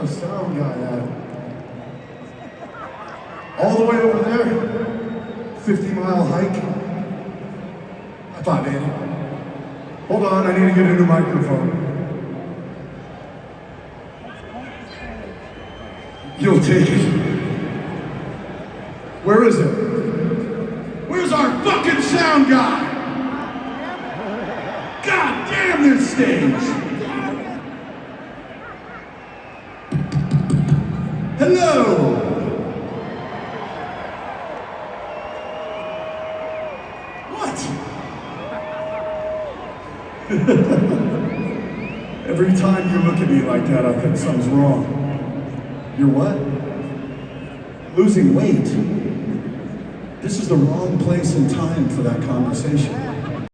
our sound guy at? All the way over there? 50-mile hike? I thought, Danny. Hold on, I need to get a new microphone. You'll take it. Where is it? Where's our fucking sound guy? God damn this stage! Hello! What? Every time you look at me like that, I think something's wrong. You're what? Losing weight. This is the wrong place and time for that conversation.